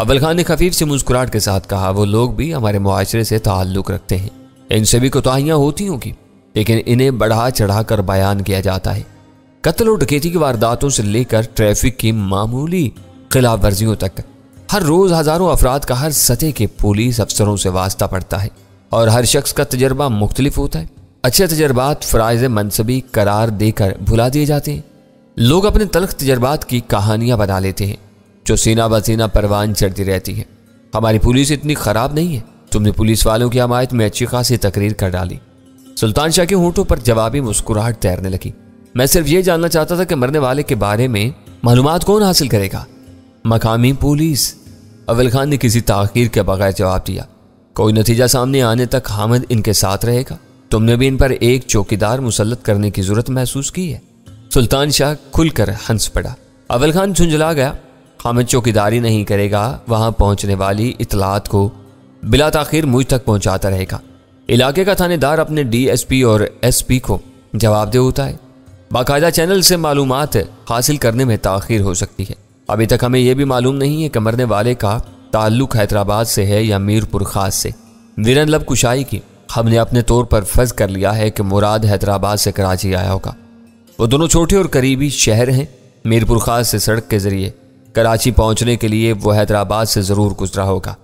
اول خان نے خفیف سی مسکراہٹ کے ساتھ کہا، وہ لوگ بھی ہمارے معاشرے سے تعلق رکھتے ہیں، ان سے بھی کوتاہیاں ہوتی ہوں گی، لیکن انہیں بڑھا چڑھا کر بیان کیا جاتا ہے۔ قتل و ڈکیتی کی وارداتوں سے لے کر ٹریفک کی معمولی خلاف ورزیوں تک ہر روز ہزاروں افراد کا ہر سطح کے پولیس افسروں سے واسطہ پڑتا ہے، اور ہر شخص کا تجربہ مختلف ہوتا ہے۔ اچھے تجربات فرائض منصبی قرار دے کر بھلا دیے جاتے ہیں۔ لوگ اپنے تلخ تجربات کی کہانیاں بنا لیتے ہیں جو سینہ بسینہ پروان چڑھتی رہتی ہے۔ ہماری پولیس اتنی خراب نہیں ہے، تم نے پولیس والوں کی حمایت میں اچھی خاصی تقریر کر ڈالی۔ سلطان شاہ کے ہونٹوں پر جوابی مسکراہٹ تیرنے لگی۔ میں صرف یہ جاننا چاہتا تھا کہ مرنے والے کے بارے میں معلومات کون حاصل کرے گا؟ مقامی پولیس، اول خان نے کسی تاخیر کے بغیر جواب دیا۔ کوئی نتیجہ سامنے آنے تک حامد ان کے ساتھ رہے گا۔ تم نے بھی ان پر ایک چوکیدار مسلط کرنے کی ضرورت محسوس کی ہے؟ سلطان شاہ کھل کر ہنس پڑا۔ اول خان جھنجھلا گیا۔ حامد چوکیداری نہیں کرے گا، وہاں پہنچنے والی اطلاعات کو بلا تاخیر مجھ تک پہنچاتا رہے گا۔ علاقے کا تھانے دار اپنے ڈی ایس پی اور ایس پی کو جواب دہ ہوتا ہے۔ باقاعدہ چینل سے معلومات حاصل کرنے میں تاخیر ہو سکتی ہے۔ ابھی تک ہمیں یہ بھی معلوم نہیں ہے کہ مرنے والے کا تعلق حیدرآباد سے ہے یا میر پور خاص سے۔ ویرن لب کشائی کی ہم نے اپنے طور پر فرض کر لیا ہے کہ مراد حیدرآباد سے کراچی آیا ہوگا۔ وہ دونوں چھوٹے اور قریبی شہر ہیں۔ میر پور خاص سے سڑک کے ذریعے کراچی پہنچنے کے لیے وہ حیدرآباد سے ضرور گزرا ہوگا۔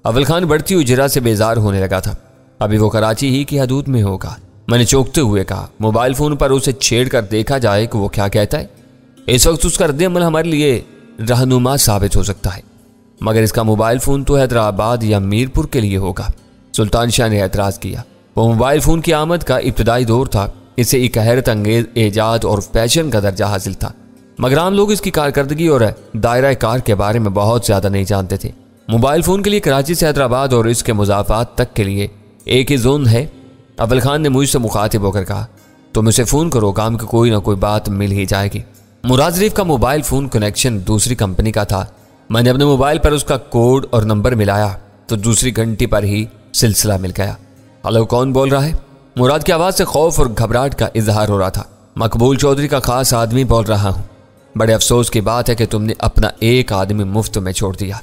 اول خان بڑھتی ہوئی جرا سے بیزار ہونے لگا تھا۔ ابھی وہ کراچی ہی کی حدود میں ہوگا۔ میں نے چونکتے ہوئے کہا، موبائل فون پر اسے چھیڑ کر دیکھا جائے کہ وہ کیا کہتا ہے۔ اس وقت اس کا رد عمل ہمارے لیے رہنما ثابت ہو سکتا ہے، مگر اس کا موبائل فون تو حیدرآباد یا میر پور کے لیے ہوگا۔ سلطان شاہ نے اعتراض کیا۔ وہ موبائل فون کی آمد کا ابتدائی دور تھا، اسے ایک حیرت انگیز ایجاد اور فیشن کا درجہ حاصل تھا، مگر عام لوگ اس کی کارکردگی اور دائرہ کار کے بارے میں بہت زیادہ نہیں جانتے تھے۔ موبائل فون کے لیے کراچی سے حیدرآباد اور اس کے مضافات تک کے لیے ایک ہی زون ہے۔ اول خان نے مجھ سے مخاطب ہو کر کہا، تم اسے فون کرو، کام کی کوئی نہ کوئی بات مل ہی جائے گی۔ مراد ظریف کا موبائل فون کنیکشن دوسری کمپنی کا تھا۔ میں نے اپنے موبائل پر اس کا کوڈ اور نمبر ملایا تو دوسری گھنٹی پر ہی سلسلہ مل گیا۔ ہلو، کون بول رہا ہے؟ مراد کی آواز سے خوف اور گھبراہٹ کا اظہار ہو رہا تھا۔ مقبول چودھری کا خاص آدمی بول رہا ہوں۔ بڑے افسوس کی بات ہے کہ تم نے اپنا ایک آدمی مفت میں چھوڑ دیا۔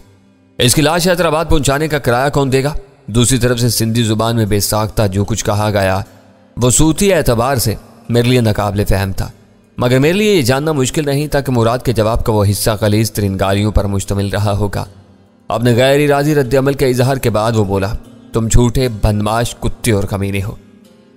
اس کی لاش حیدرآباد پہنچانے کا کرایہ کون دے گا؟ دوسری طرف سے سندھی زبان میں بے ساختہ جو کچھ کہا گیا وہ صوتی اعتبار سے میرے لیے ناقابل فہم تھا، مگر میرے لیے یہ جاننا مشکل نہیں تھا کہ مراد کے جواب کا وہ حصہ غلیظ ترین گالیوں پر مشتمل رہا ہوگا۔ اپنے غیر ارادی رد عمل کے اظہار کے بعد وہ بولا، تم جھوٹے بدمعاش کتے اور کمینے ہو۔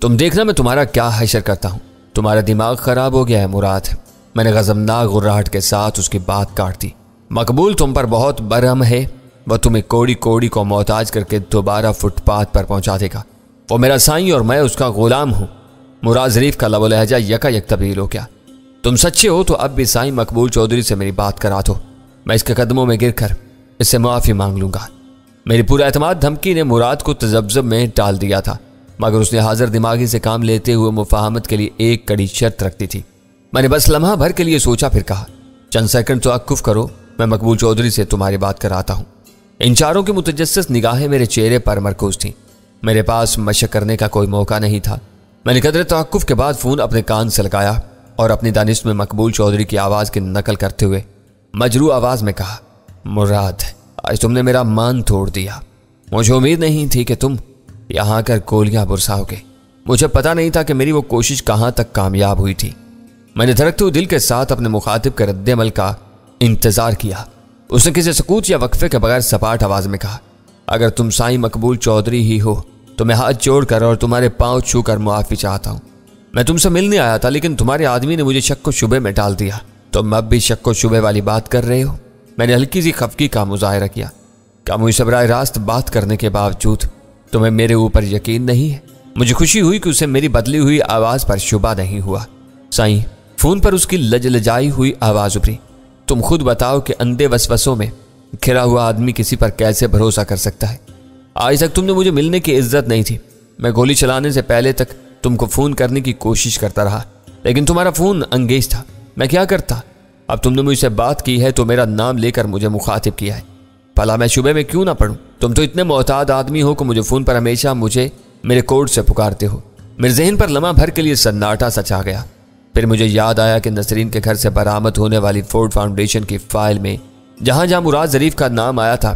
تم دیکھنا میں تمہارا کیا حشر کرتا ہوں۔ تمہارا دماغ خراب ہو گیا ہے مراد۔ میں نے غضبناک غراہٹ کے ساتھ اس کی بات کاٹ دی۔ مقبول تم پر بہت برہم ہے، وہ تمہیں کوڑی کوڑی کو محتاج کر کے دوبارہ فٹ پاتھ پر پہنچا دے گا۔ وہ میرا سائیں اور میں اس کا غلام ہوں۔ مراد ظریف کا لب و لہجہ یکا یک تبدیل ہو گیا۔ تم سچے ہو تو اب بھی سائیں مقبول چودھری سے میری بات کرا دو، میں اس کے قدموں میں گر کر اس سے معافی مانگ لوں گا۔ میری پورا اعتماد دھمکی نے مراد کو تذبذب میں ڈال دیا تھا، مگر اس نے حاضر دماغی سے کام لیتے ہوئے مفاہمت کے لیے ایک کڑی شرط رکھ دی تھی۔ میں نے بس لمحہ بھر کے لیے سوچا، پھر کہا، چند سیکنڈ توقف کرو، میں مقبول چودھری سے تمہاری بات کراتا ہوں۔ ان چاروں کی متجسس نگاہیں میرے چہرے پر مرکوز تھیں۔ میرے پاس مشق کرنے کا کوئی موقع نہیں تھا۔ میں نے قدر توقف کے بعد فون اپنے کان سے لگایا اور اپنی دانش میں مقبول چودھری کی آواز کی نقل کرتے ہوئے مجروح آواز میں کہا، مراد، آج تم نے میرا مان توڑ دیا۔ مجھے امید نہیں تھی کہ تم یہاں کر گولیاں برساؤ گے۔ مجھے پتا نہیں تھا کہ میری وہ کوشش کہاں تک کامیاب ہوئی تھی۔ میں نے دھڑکتے ہوئے دل کے ساتھ اپنے مخاطب کے رد عمل کا انتظار کیا۔ اس نے کسی سکوت یا وقفے کے بغیر سپاٹ آواز میں کہا، اگر تم سائیں مقبول چودھری ہی ہو تو میں ہاتھ جوڑ کر اور تمہارے پاؤں چھو کر معافی چاہتا ہوں۔ میں تم سے ملنے آیا تھا، لیکن تمہارے آدمی نے مجھے شک و شبے میں ڈال دیا۔ تم اب بھی شک و شبے والی بات کر رہے ہو؟ میں نے ہلکی سی خفگی کا مظاہرہ کیا۔ کیا مجھ سے براہ راست بات کرنے کے باوجود تمہیں میرے اوپر یقین نہیں ہے؟ مجھے خوشی ہوئی کہ اسے میری بدلی ہوئی آواز پر شبہ نہیں ہوا۔ سائیں، فون پر اس کی لجلجائی ہوئی آواز ابھری، تم خود بتاؤ کہ اندھے وسوسوں میں کھرا ہوا آدمی کسی پر کیسے بھروسہ کر سکتا ہے؟ آج تک تم نے مجھے ملنے کی عزت نہیں تھی۔ میں گولی چلانے سے پہلے تک تم کو فون کرنے کی کوشش کرتا رہا، لیکن تمہارا فون انگیج تھا۔ میں کیا کرتا؟ اب تم نے مجھ سے بات کی ہے تو میرا نام لے کر مجھے مخاطب کیا ہے، بھلا میں شبے میں کیوں نہ پڑھوں؟ تم تو اتنے محتاط آدمی ہو کہ مجھے فون پر ہمیشہ مجھے میرے کوڈ سے پکارتے ہو۔ میرے ذہن پر لمحہ بھر کے لیے سناٹا سا چھا گیا۔ پھر مجھے یاد آیا کہ نسرین کے گھر سے برآمد ہونے والی فورڈ فاؤنڈیشن کی فائل میں جہاں جہاں مراد ظریف کا نام آیا تھا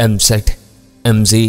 MZ, MZ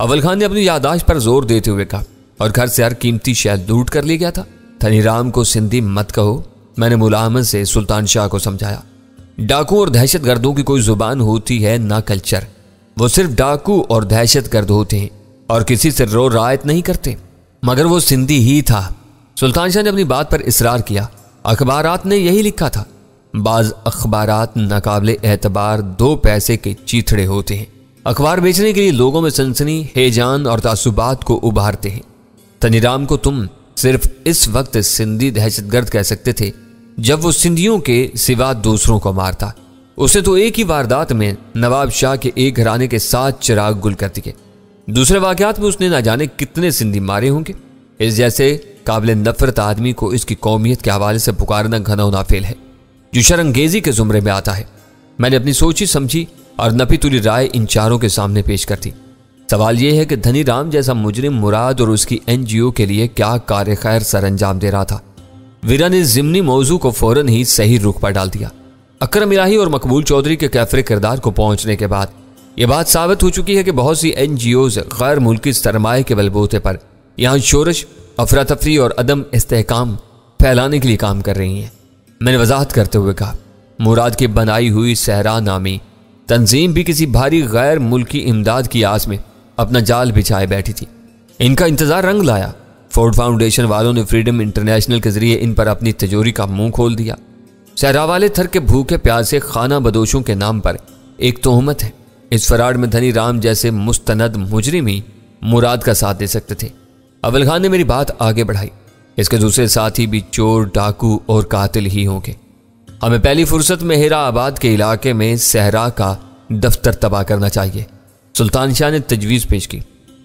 اول خان نے اپنی یادداشت پر زور دیتے ہوئے کہا، اور گھر سے ہر قیمتی شے لوٹ کر لے گیا تھا؟ دھنی رام کو سندھی مت کہو، میں نے ملامت سے سلطان شاہ کو سمجھایا۔ ڈاکو اور دہشت گردوں کی کوئی زبان ہوتی ہے نہ کلچر، وہ صرف ڈاکو اور دہشت گرد ہوتے ہیں اور کسی سے رو رعایت نہیں کرتے، مگر وہ سندھی ہی تھا۔ سلطان شاہ نے اپنی بات پر اصرار کیا۔ اخبارات نے یہی لکھا تھا۔ بعض اخبارات ناقابل اعتبار 2 پیسے کے چیتھڑے ہوتے ہیں، اخبار بیچنے کے لیے لوگوں میں سنسنی، ہیجان اور تعصبات کو ابھارتے ہیں۔ دھنی رام کو تم صرف اس وقت سندھی دہشت گرد کہہ سکتے تھے جب وہ سندھیوں کے سوا دوسروں کو مارتا۔ اسے تو ایک ہی واردات میں نواب شاہ کے ایک گھرانے کے 7 چراغ گل کر دیے۔ دوسرے واقعات میں اس نے نہ جانے کتنے سندھی مارے ہوں گے۔ اس جیسے قابل نفرت آدمی کو اس کی قومیت کے حوالے سے پکارنا گھنا نافعل ہے، جو شرانگیزی کے زمرے میں آتا ہے۔ میں نے اپنی سوچی سمجھی اور نپی تلی رائے ان چاروں کے سامنے پیش کر دی۔ سوال یہ ہے کہ دھنی رام جیسا مجرم مراد اور اس کی NGO کے لیے کیا کار خیر سر انجام دے رہا تھا؟ ویرا نے ضمنی موضوع کو فوراً ہی صحیح رخ پر ڈال دیا۔ اکرم الہی اور مقبول چودھری کے کیفر کردار کو پہنچنے کے بعد یہ بات ثابت ہو چکی ہے کہ بہت سی NGOز غیر ملکی سرمایہ کے بلبوتے پر یہاں شورش، افراتفری اور عدم استحکام پھیلانے کے لیے کام کر رہی ہیں۔ میں نے وضاحت کرتے ہوئے کہا، مراد کی بنائی ہوئی صحرا نامی تنظیم بھی کسی بھاری غیر ملکی امداد کی آس میں اپنا جال بچھائے بیٹھی تھی۔ ان کا انتظار رنگ لایا۔ فورڈ فاؤنڈیشن والوں نے فریڈم انٹرنیشنل کے ذریعے ان پر اپنی تجوری کا منہ کھول دیا۔ صحرا والے تھر کے بھوکے پیاسے خانہ بدوشوں کے نام پر ایک تہمت ہے۔ اس فراڈ میں دھنی رام جیسے مستند مجرم ہی مراد کا ساتھ دے سکتے تھے۔ اول خان نے میری بات آگے بڑھائی، اس کے دوسرے ساتھی بھی چور، ڈاکو اور قاتل ہی ہوں گے۔ ہمیں پہلی فرصت میں ہیرا آباد کے علاقے میں صحرا کا دفتر تباہ کرنا چاہیے۔ سلطان شاہ نے تجویز پیش کی۔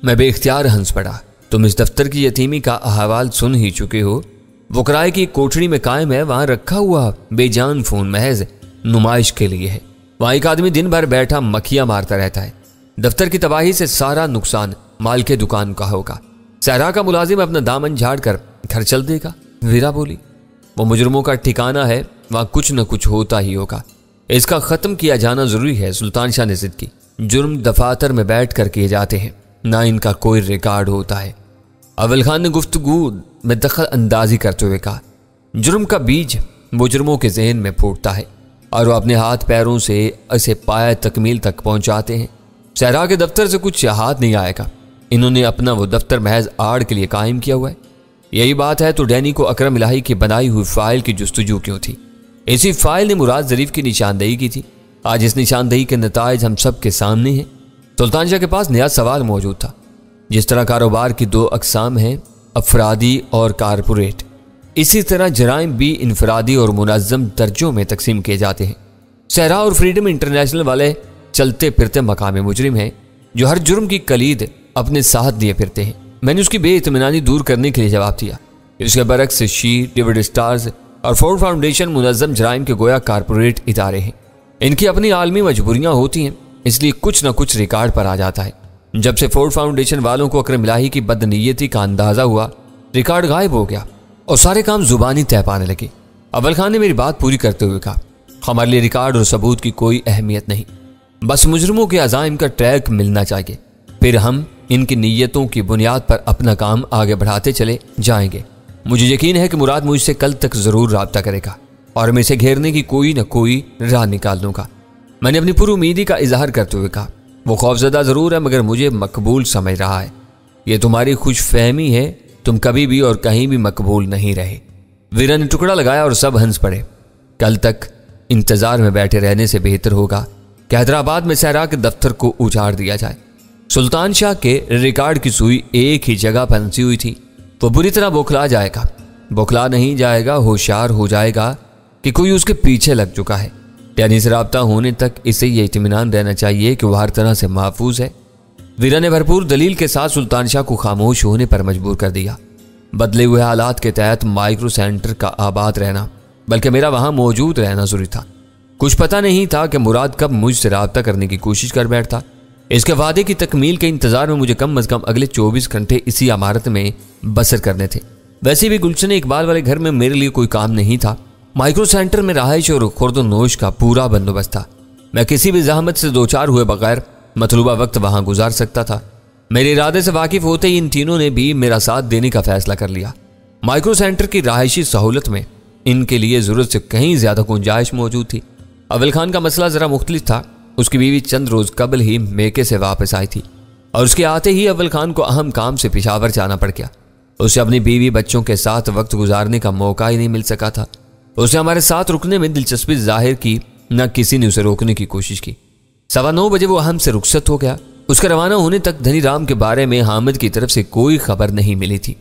میں بے اختیار ہنس پڑا۔ تم اس دفتر کی یتیمی کا احوال سن ہی چکے ہو۔ وہ کرائے کی کوٹھڑی میں قائم ہے، وہاں رکھا ہوا بے جان فون محض نمائش کے لیے ہے۔ وہاں ایک آدمی دن بھر بیٹھا مکھیاں مارتا رہتا ہے۔ دفتر کی تباہی سے سارا نقصان مال کے دکان کا ہوگا۔ صحرا کا ملازم اپنا دامن جھاڑ کر گھر چل دے گا۔ ویرا بولی، وہ مجرموں کا ٹھکانہ ہے، وہاں کچھ نہ کچھ ہوتا ہی ہوگا۔ اس کا ختم کیا جانا ضروری ہے۔ سلطان شاہ نے ضد کی۔ جرم دفاتر میں بیٹھ کر کیے جاتے ہیں، نہ ان کا کوئی ریکارڈ ہوتا ہے۔ اول خان نے گفتگو میں دخل اندازی کرتے ہوئے کہا، جرم کا بیج مجرموں کے ذہن میں پھوٹتا ہے اور وہ اپنے ہاتھ پیروں سے اسے پایہ تکمیل تک پہنچاتے ہیں۔ صحرا کے دفتر سے کچھ ہاتھ نہیں آئے گا۔ انہوں نے اپنا وہ دفتر محض آڑ کے لیے قائم کیا ہوا ہے۔ یہی بات ہے تو ڈینی کو اکرم الہی کی بنائی ہوئی فائل کی جستجو کیوں تھی؟ اسی فائل نے مراد ظریف کی نشاندہی کی تھی۔ آج اس نشاندہی کے نتائج ہم سب کے سامنے ہیں۔ سلطان شاہ کے پاس نیا سوال موجود تھا۔ جس طرح کاروبار کی 2 اقسام ہیں، افرادی اور کارپوریٹ، اسی طرح جرائم بھی انفرادی اور منظم درجوں میں تقسیم کیے جاتے ہیں۔ صحرا اور فریڈم انٹرنیشنل والے چلتے پھرتے مقامی مجرم ہیں جو ہر جرم کی کلید اپنے ساتھ لیے پھرتے ہیں۔ میں نے اس کی بے اطمینانی دور کرنے کے لیے جواب دیا۔ اس کے برعکس شی، ڈیوڈ اسٹارز اور فورڈ فاؤنڈیشن منظم جرائم کے گویا کارپوریٹ ادارے ہیں۔ ان کی اپنی عالمی مجبوریاں ہوتی ہیں، اس لیے کچھ نہ کچھ ریکارڈ پر آ جاتا ہے۔ جب سے فورڈ فاؤنڈیشن والوں کو اکرم الہی کی بدنیتی کا اندازہ ہوا، ریکارڈ غائب ہو گیا اور سارے کام زبانی طے پانے لگے۔ اول خان نے میری بات پوری کرتے ہوئے کہا، ہمارے لیے ریکارڈ اور ثبوت کی کوئی اہمیت نہیں، بس مجرموں کے عزائم کا ٹریک ملنا چاہیے، پھر ہم ان کی نیتوں کی بنیاد پر اپنا کام آگے بڑھاتے چلے جائیں گے۔ مجھے یقین ہے کہ مراد مجھ سے کل تک ضرور رابطہ کرے گا اور میں اسے گھیرنے کی کوئی نہ کوئی راہ نکال لوں گا۔ میں نے اپنی پر امیدی کا اظہار کرتے ہوئے کہا، وہ خوفزدہ ضرور ہے مگر مجھے مقبول سمجھ رہا ہے۔ یہ تمہاری خوش فہمی ہے، تم کبھی بھی اور کہیں بھی مقبول نہیں رہے۔ ویرا نے ٹکڑا لگایا اور سب ہنس پڑے۔ کل تک انتظار میں بیٹھے رہنے سے بہتر ہوگا کہ حیدرآباد میں صحرا کے دفتر کو اجاڑ دیا جائے۔ سلطان شاہ کے ریکارڈ کی سوئی ایک ہی جگہ پھنسی ہوئی تھی۔ وہ بری طرح بوکھلا جائے گا، بوکھلا نہیں جائے گا، ہوشیار ہو جائے گا کہ کوئی اس کے پیچھے لگ چکا ہے۔ یعنی سے رابطہ ہونے تک اسے یہ اطمینان رہنا چاہیے کہ وہ ہر طرح سے محفوظ ہے۔ ویرا نے بھرپور دلیل کے ساتھ سلطان شاہ کو خاموش ہونے پر مجبور کر دیا۔ بدلے ہوئے حالات کے تحت مائکرو سینٹر کا آباد رہنا، بلکہ میرا وہاں موجود رہنا ضروری تھا۔ کچھ پتہ نہیں تھا کہ مراد کب مجھ سے رابطہ کرنے کی کوشش کر بیٹھتا۔ اس کے وعدے کی تکمیل کے انتظار میں مجھے کم از کم اگلے 24 گھنٹے اسی عمارت میں بسر کرنے تھے۔ ویسے بھی گلشن اقبال والے گھر میں میرے لیے کوئی کام نہیں تھا۔ مائکرو سینٹر میں رہائش اور خورد و نوش کا پورا بندوبست تھا۔ میں کسی بھی زحمت سے دوچار ہوئے بغیر مطلوبہ وقت وہاں گزار سکتا تھا۔ میرے ارادے سے واقف ہوتے ہی ان تینوں نے بھی میرا ساتھ دینے کا فیصلہ کر لیا۔ مائکرو سینٹر کی رہائشی سہولت میں ان کے لیے ضرورت سے کہیں زیادہ گنجائش موجود تھی۔ اول خان کا مسئلہ ذرا مختلف تھا۔ اس کی بیوی چند روز قبل ہی میکے سے واپس آئی تھی اور اس کے آتے ہی اول خان کو اہم کام سے پشاور جانا پڑ گیا۔ اسے اپنی بیوی بچوں کے ساتھ وقت گزارنے کا موقع ہی نہیں مل سکا تھا۔ اسے ہمارے ساتھ رکنے میں دلچسپی ظاہر کی، نہ کسی نے اسے روکنے کی کوشش کی۔ 9:15 بجے وہ ہم سے رخصت ہو گیا۔ اس کے روانہ ہونے تک دھنی رام کے بارے میں حامد کی طرف سے کوئی خبر نہیں ملی تھی۔